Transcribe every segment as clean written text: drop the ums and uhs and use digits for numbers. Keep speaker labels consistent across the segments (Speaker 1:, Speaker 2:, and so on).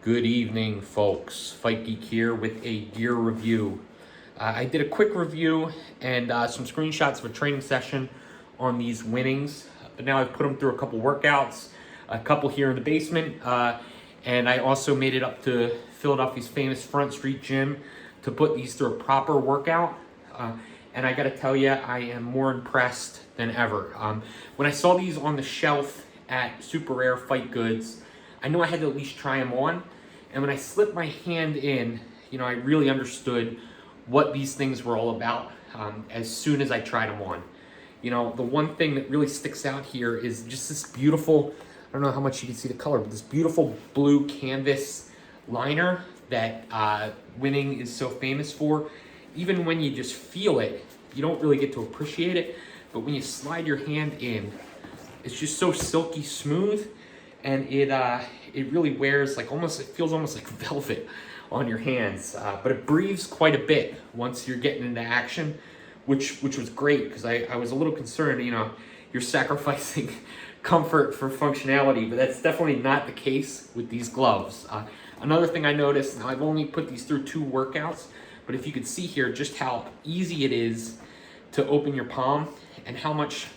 Speaker 1: Good evening, folks. Fight Geek here with a gear review. I did a quick review and some screenshots of a training session on these winnings. But now I've put them through a couple workouts, a couple here in the basement, and I also made it up to Philadelphia's famous Front Street Gym to put these through a proper workout. And I gotta tell you, I am more impressed than ever. When I saw these on the shelf at Super Rare Fight Goods, I knew I had to at least try them on. And when I slipped my hand in, I really understood what these things were all about as soon as I tried them on. The one thing that really sticks out here is just this beautiful, I don't know how much you can see the color, but this beautiful blue canvas liner that winning is so famous for. Even when you just feel it, you don't really get to appreciate it. But when you slide your hand in, it's just so silky smooth. And it really wears like it feels almost like velvet on your hands. But it breathes quite a bit once you're getting into action, which was great because I was a little concerned, you're sacrificing comfort for functionality, but that's definitely not the case with these gloves. Another thing I noticed, now I've only put these through 2 workouts, but if you could see here just how easy it is to open your palm and how much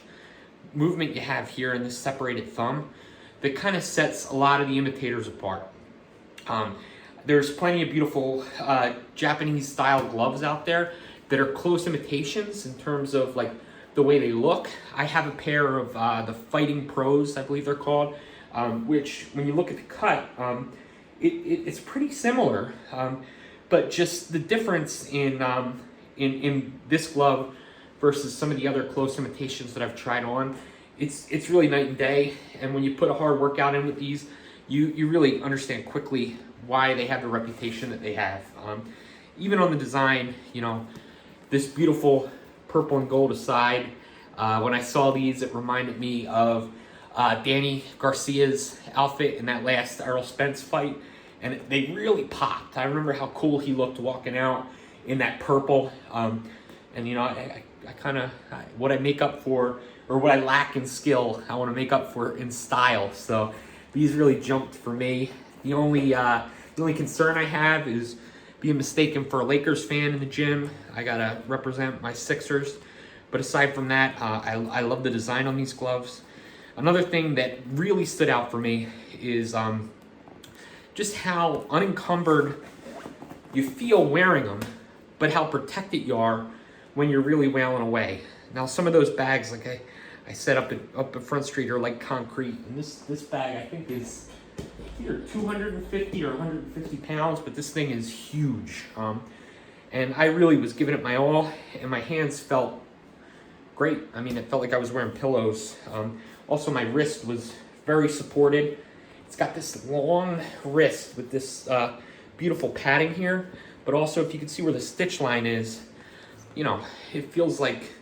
Speaker 1: movement you have here in this separated thumb, that kind of sets a lot of the imitators apart. There's plenty of beautiful Japanese style gloves out there that are close imitations in terms of like the way they look. I have a pair of the Fighting Pros, I believe they're called, which when you look at the cut, it's pretty similar, but just the difference in this glove versus some of the other close imitations that I've tried on, it's really night and day. And when you put a hard workout in with these, you really understand quickly why they have the reputation that they have. Even on the design, this beautiful purple and gold aside, when I saw these, it reminded me of Danny Garcia's outfit in that last Errol Spence fight, and they really popped. I remember how cool he looked walking out in that purple, and I kind of, what I make up for, or what I lack in skill, I want to make up for in style. So these really jumped for me. The only concern I have is being mistaken for a Lakers fan in the gym. I gotta represent my Sixers. But aside from that, I love the design on these gloves. Another thing that really stood out for me is just how unencumbered you feel wearing them, but how protected you are when you're really wailing away. Now, some of those bags, like I set up at Front Street, are like concrete. And this bag, I think, is either 250 or 150 pounds, but this thing is huge. And I really was giving it my all, and my hands felt great. I mean, it felt like I was wearing pillows. Also, my wrist was very supported. It's got this long wrist with this beautiful padding here, but also if you can see where the stitch line is, it feels like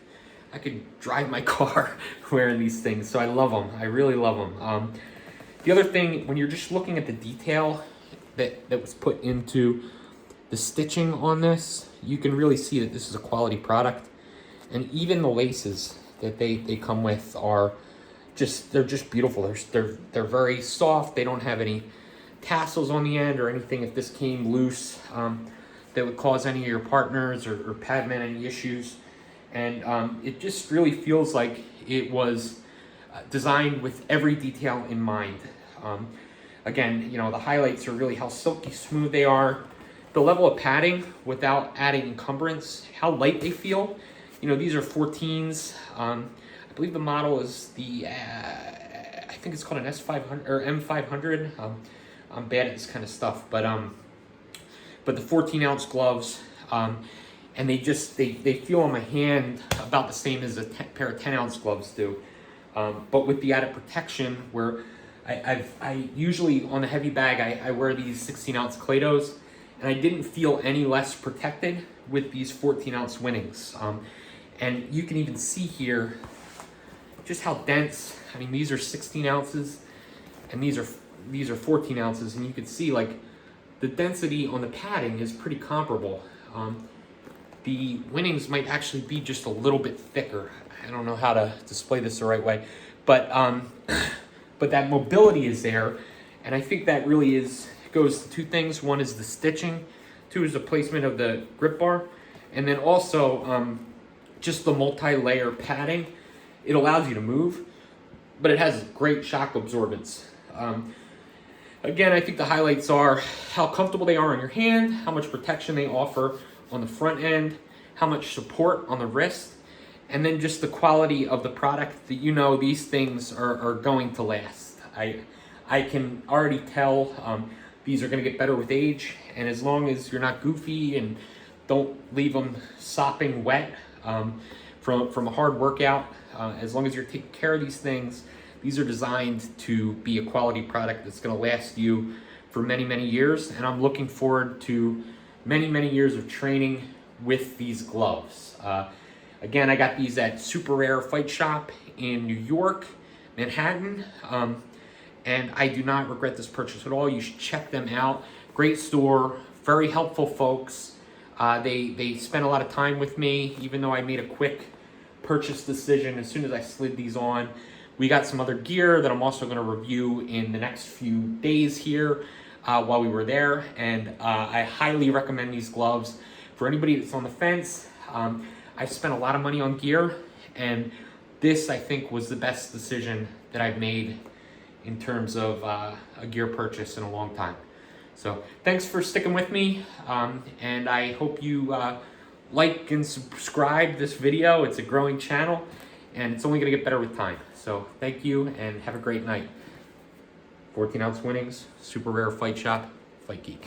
Speaker 1: I could drive my car wearing these things. So I love them. I really love them. The other thing, when you're just looking at the detail that was put into the stitching on this, you can really see that this is a quality product. And even the laces that they come with are they're just beautiful. They're very soft. They don't have any tassels on the end or anything. If this came loose, that would cause any of your partners or Padman any issues. And it just really feels like it was designed with every detail in mind. Again, the highlights are really how silky smooth they are, the level of padding without adding encumbrance, how light they feel. These are 14s. I believe the model is I think it's called an S500 or M500. I'm bad at this kind of stuff, but the 14-ounce gloves, and they feel on my hand about the same as a pair of 10-ounce gloves do, but with the added protection where I usually on the heavy bag I wear these 16-ounce Clados, and I didn't feel any less protected with these 14-ounce winnings. And you can even see here just how dense. I mean, these are 16 ounces, and these are 14 ounces, and you can see like the density on the padding is pretty comparable. The winnings might actually be just a little bit thicker. I don't know how to display this the right way, but that mobility is there, and I think that really is goes to two things. One is the stitching, two is the placement of the grip bar, and then also just the multi-layer padding. It allows you to move, but it has great shock absorbance. Again, I think the highlights are how comfortable they are on your hand, how much protection they offer on the front end, how much support on the wrist, and then just the quality of the product that you know these things are going to last. I can already tell these are going to get better with age, and as long as you're not goofy and don't leave them sopping wet from a hard workout, as long as you're taking care of these things, these are designed to be a quality product that's going to last you for many, many years. And I'm looking forward to many, many years of training with these gloves. Again, I got these at Super Rare Fight Shop in New York, Manhattan. And I do not regret this purchase at all. You should check them out. Great store, very helpful folks. They spent a lot of time with me, even though I made a quick purchase decision as soon as I slid these on. We got some other gear that I'm also going to review in the next few days here while we were there. And I highly recommend these gloves for anybody that's on the fence. I spent a lot of money on gear, and this I think was the best decision that I've made in terms of a gear purchase in a long time. So thanks for sticking with me, and I hope you like and subscribe this video. It's a growing channel, and it's only going to get better with time. So thank you, and have a great night. 14 ounce winnings, Super Rare Fight Shop, Fight Geek.